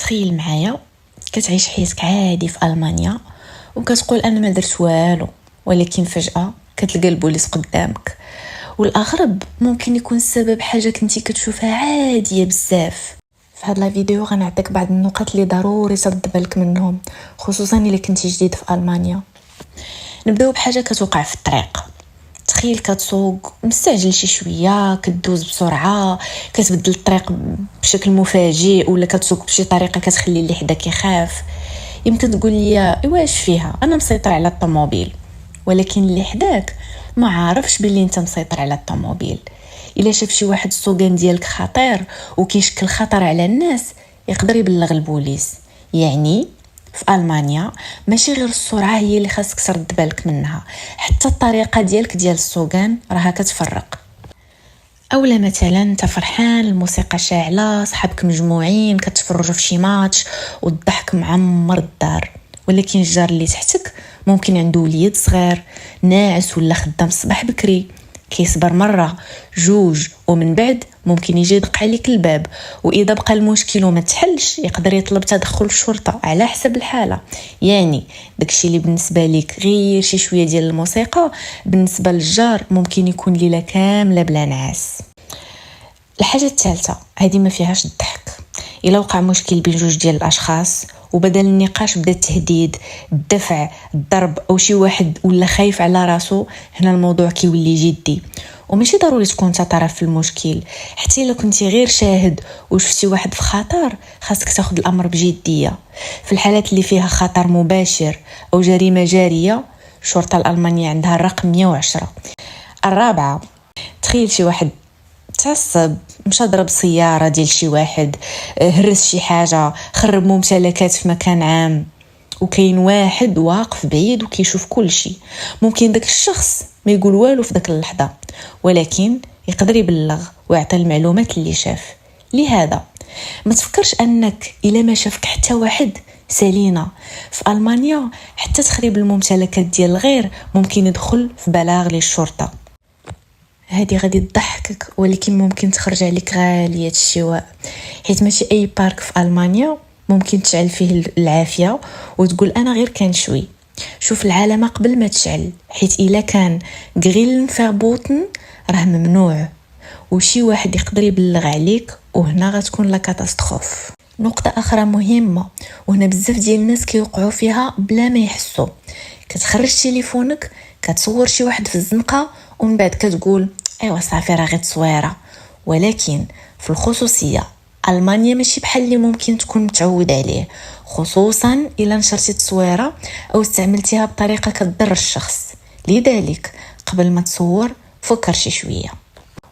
تخيل معايا كتعيش حياتك عادي في ألمانيا وكتقول أنا ما درت والو، ولكن فجأة كتلقى البوليس قدامك. والأغرب ممكن يكون السبب حاجة كنتي كتشوفها عادية بزاف. في هذا الفيديو غنعطيك بعض النقاط اللي ضروري ترد بالك منهم، خصوصا إلا كنتي جديد في ألمانيا. نبداو بحاجة كتوقع في الطريق. تخيل كتسوق مستعجل شي شويه، كدوز بسرعه، كتبدل الطريق بشكل مفاجئ، ولا كتسوق بشي طريقه كتخلي اللي حداك يخاف. يمكن تقول لي واش فيها، انا مسيطر على الطوموبيل، ولكن اللي حداك ما عارفش باللي انت مسيطر على الطوموبيل. الا شاف شي واحد السوقان ديالك خطير وكيشكل خطر على الناس، يقدر يبلغ البوليس. يعني في ألمانيا ماشي غير السرعة هي اللي خاصك ترد بالك منها، حتى الطريقة ديالك ديال السوقان راها كتفرق. اولا مثلا انت فرحان، الموسيقى شاعله، صحابك مجموعين كتفرجوا في شي ماتش والضحك معمر الدار، ولكن الجار اللي تحتك ممكن عنده وليد صغير ناعس ولا خدام الصباح بكري، كيصبر مرة جوج ومن بعد ممكن يجي يدق عليك الباب، واذا بقى المشكل وما تحلش يقدر يطلب تدخل الشرطه على حسب الحاله. يعني داكشي اللي بالنسبه ليك غير شي شويه ديال الموسيقى، بالنسبه للجار ممكن يكون ليله كامله بلا نعاس. الحاجه الثالثه هذه ما فيهاش الضحك. الا وقع مشكل بين جوج ديال الاشخاص وبدل النقاش بدا التهديد، الدفع، الضرب، او شي واحد ولا خايف على راسو، هنا الموضوع كيولي جدي. وماشي ضروري تكون انت طرف في المشكل، حتى الا كنتي غير شاهد وشفتي واحد في خطر خاصك تاخذ الامر بجديه. في الحالات اللي فيها خطر مباشر او جريمه جاريه، الشرطه الالمانيه عندها الرقم 110. الرابعه، تخيل شي واحد تعصب، مشى ضرب سياره ديال شي واحد، هرس شي حاجه، خرب ممتلكات في مكان عام، وكاين واحد واقف بعيد وكيشوف كل شيء. ممكن داك الشخص ما يقول والو في داك اللحظه، ولكن يقدر يبلغ ويعطي المعلومات اللي شاف. لهذا ما تفكرش انك الا ما شافك حتى واحد سالينا. في ألمانيا حتى تخريب الممتلكات ديال الغير ممكن يدخل في بلاغ للشرطه. هذه غادي تضحكك، ولكن ممكن تخرج عليك غالية الشواء، حيت ماشي اي بارك في ألمانيا ممكن تشعل فيه العافية وتقول انا غير كان شوي. شوف العلامة قبل ما تشعل، حيت الا كان غريلن فابوتن راه ممنوع، وشي واحد يقدر يبلغ عليك، وهنا غتكون لا كاتاستروف. نقطة اخرى مهمة، وهنا بزاف ديال الناس كيوقعوا فيها بلا ما يحسوا. كتخرج تليفونك كتصور شي واحد في الزنقة ومن بعد كتقول ايوا صافي راه غير تصويره، ولكن في الخصوصيه ألمانيا ماشي بحال اللي ممكن تكون متعود عليه، خصوصا الا نشرتي التصويره او استعملتيها بطريقه كتضر الشخص. لذلك قبل ما تصور فكر شي شويه.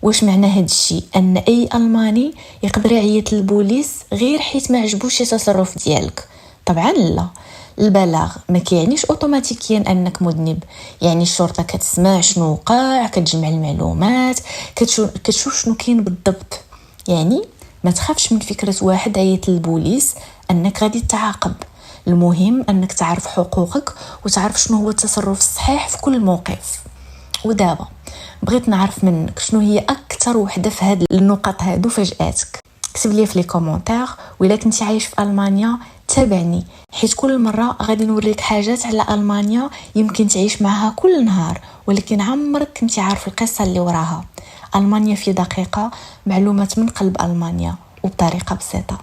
واش معنى هذا الشيء؟ ان اي ألماني يقدر يعيط للبوليس غير حيت ما عجبوش التصرف ديالك؟ طبعا لا. البلاغ ما كيعنيش اوتوماتيكيا انك مذنب، يعني الشرطه كتسمع شنو وقع، كتجمع المعلومات، كتشوف شنو كاين بالضبط. يعني ما تخافش من فكره واحد عيط للبوليس انك غادي تعاقب. المهم انك تعرف حقوقك وتعرف شنو هو التصرف الصحيح في كل موقف. ودابا بغيت نعرف منك شنو هي اكثر وحده في هاد النقط هادو فاجاتك. اكتب لي في لي كومونتير، وإلا كنتي عايش في ألمانيا تابعني، حيت كل مرة غادي نوريك حاجات على ألمانيا يمكن تعيش معها كل نهار ولكن عمرك كنتي عارف القصة اللي وراها. ألمانيا في دقيقة، معلومات من قلب ألمانيا وبطريقة بسيطة.